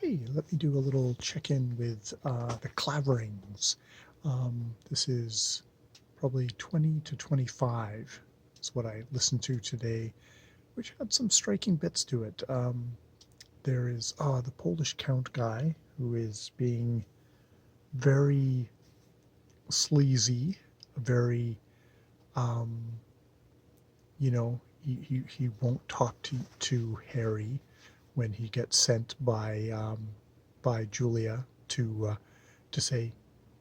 Hey, let me do a little check-in with the clvrngs. This is probably 20 to 25 is what I listened to today, which had some striking bits to it. There is the Polish Count guy who is being very sleazy, very, um, he won't talk to Harry when he gets sent by Julia to say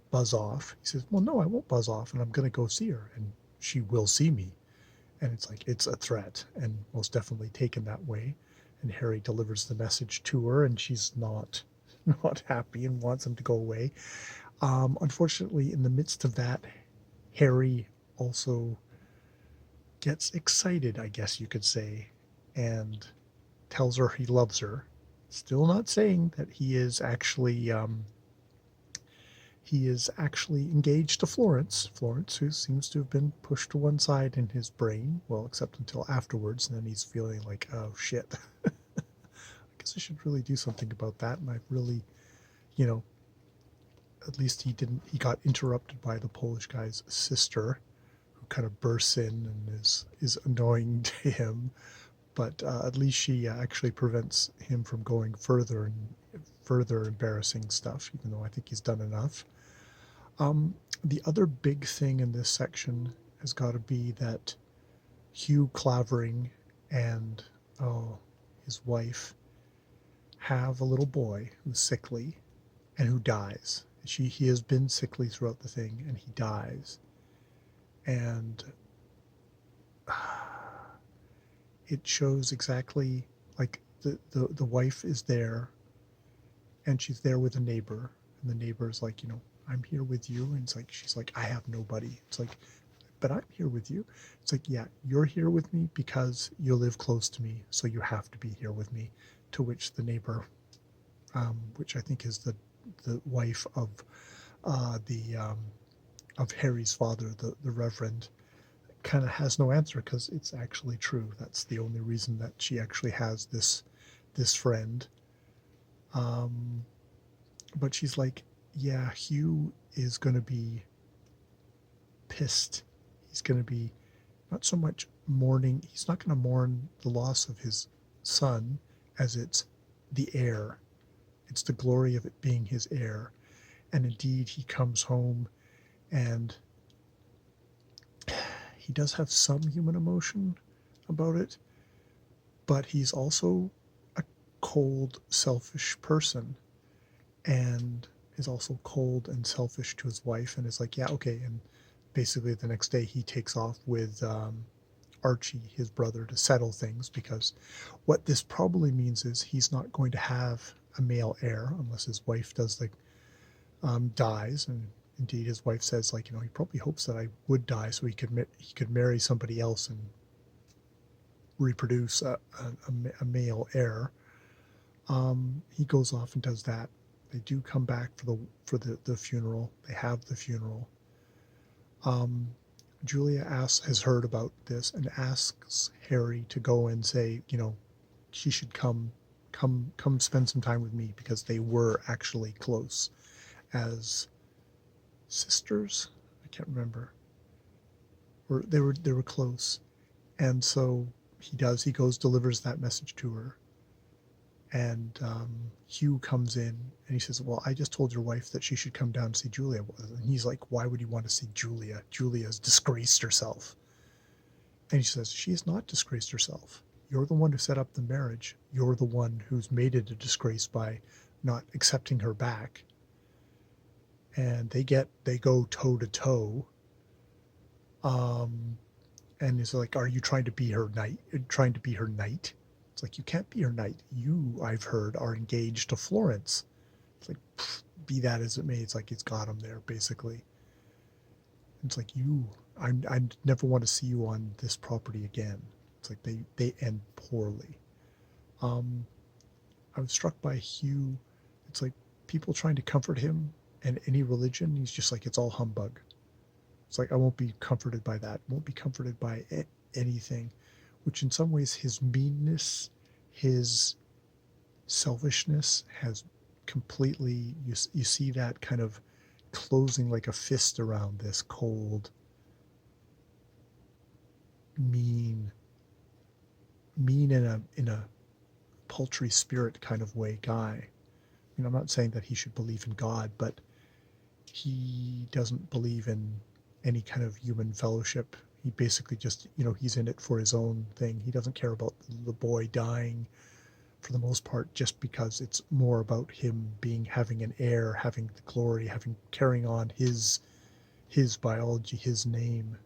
buzz off. He says, "Well, no, I won't buzz off, and I'm going to go see her, and she will see me." And it's like it's a threat, and most definitely taken that way. And Harry delivers the message to her, and she's not not happy and wants him to go away. Unfortunately, in the midst of that, Harry also gets excited, I guess you could say, and tells her he loves her. Still not saying that he is actually engaged to Florence. Florence, who seems to have been pushed to one side in his brain, well, except until afterwards, and then he's feeling like, oh shit. I guess I should really do something about that. And I've really, you know, at least he got interrupted by the Polish guy's sister, who kind of bursts in and is annoying to him. But at least she actually prevents him from going further and further embarrassing stuff, even though I think he's done enough. The other big thing in this section has got to be that Hugh Clavering and his wife have a little boy who's sickly and who dies. He has been sickly throughout the thing, and he dies. And it shows exactly like the wife is there, and she's there with a neighbor, and the neighbor is like, I'm here with you, and it's like she's like, I have nobody. It's like, but I'm here with you. It's like, yeah, you're here with me because you live close to me, so you have to be here with me. To which the neighbor, which I think is the wife the of Harry's father, the Reverend, kind of has no answer because it's actually true. That's the only reason that she actually has this friend. Um, but she's like, yeah, Hugh is going to be pissed. He's going to be not so much mourning, he's not going to mourn the loss of his son as it's the heir. It's the glory of it being his heir. And indeed, he comes home and he does have some human emotion about it, but he's also a cold, selfish person and is also cold and selfish to his wife and is like, yeah, okay. And basically, the next day, he takes off with Archie, his brother, to settle things because what this probably means is he's not going to have a male heir unless his wife dies. And indeed, his wife says, like, he probably hopes that I would die so he could marry somebody else and reproduce a male heir. He goes off and does that. They do come back for the funeral. They have the funeral. Julia has heard about this and asks Harry to go and say, she should come spend some time with me because they were actually close as sisters. I can't remember. Or they were close, and so he does. He goes, delivers that message to her, and Hugh comes in and he says, well, I just told your wife that she should come down to see Julia. And he's like, why would you want to see Julia? Julia's disgraced herself. And he says, she has not disgraced herself. You're the one who set up the marriage. You're the one who's made it a disgrace by not accepting her back. And they go toe to toe. And it's like, are you trying to be her knight? Trying to be her knight? It's like, you can't be her knight. You, I've heard, are engaged to Florence. It's like, be that as it may. It's like, it's got him there, basically. It's like, I never want to see you on this property again. It's like they end poorly. I was struck by Hugh. It's like people trying to comfort him and any religion. He's just like, it's all humbug. It's like, I won't be comforted by that. Won't be comforted by anything. Which in some ways, his meanness, his selfishness has completely, you see that kind of closing like a fist around this cold, mean, mean in a paltry spirit kind of way guy. I'm not saying that he should believe in God, but he doesn't believe in any kind of human fellowship. He basically just, he's in it for his own thing. He doesn't care about the boy dying for the most part, just because it's more about him having an heir, having the glory, carrying on his biology, his name.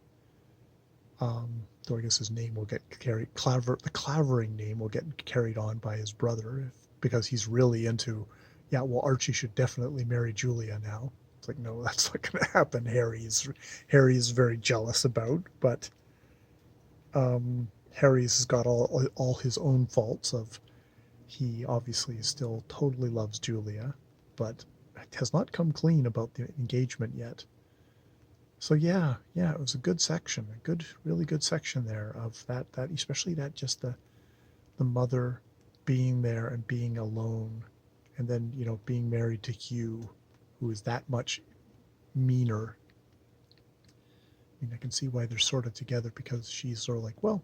Though I guess his name will get carried, the Clavering name will get carried on by his brother, because he's really into, yeah, well, Archie should definitely marry Julia now. It's like, no, that's not going to happen. Harry's very jealous about, but Harry's got all his own faults of, he obviously still totally loves Julia, but has not come clean about the engagement yet. So yeah, it was a good section, really good section there of that especially that just the mother being there and being alone, and then being married to Hugh, who is that much meaner. I mean, I can see why they're sort of together, because she's sort of like, well,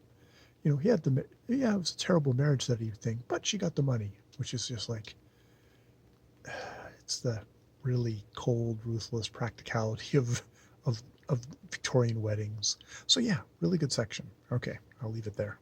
he had yeah, it was a terrible marriage, that he thing, but she got the money, which is just like, it's the really cold, ruthless practicality of Victorian weddings. So yeah, really good section. Okay, I'll leave it there.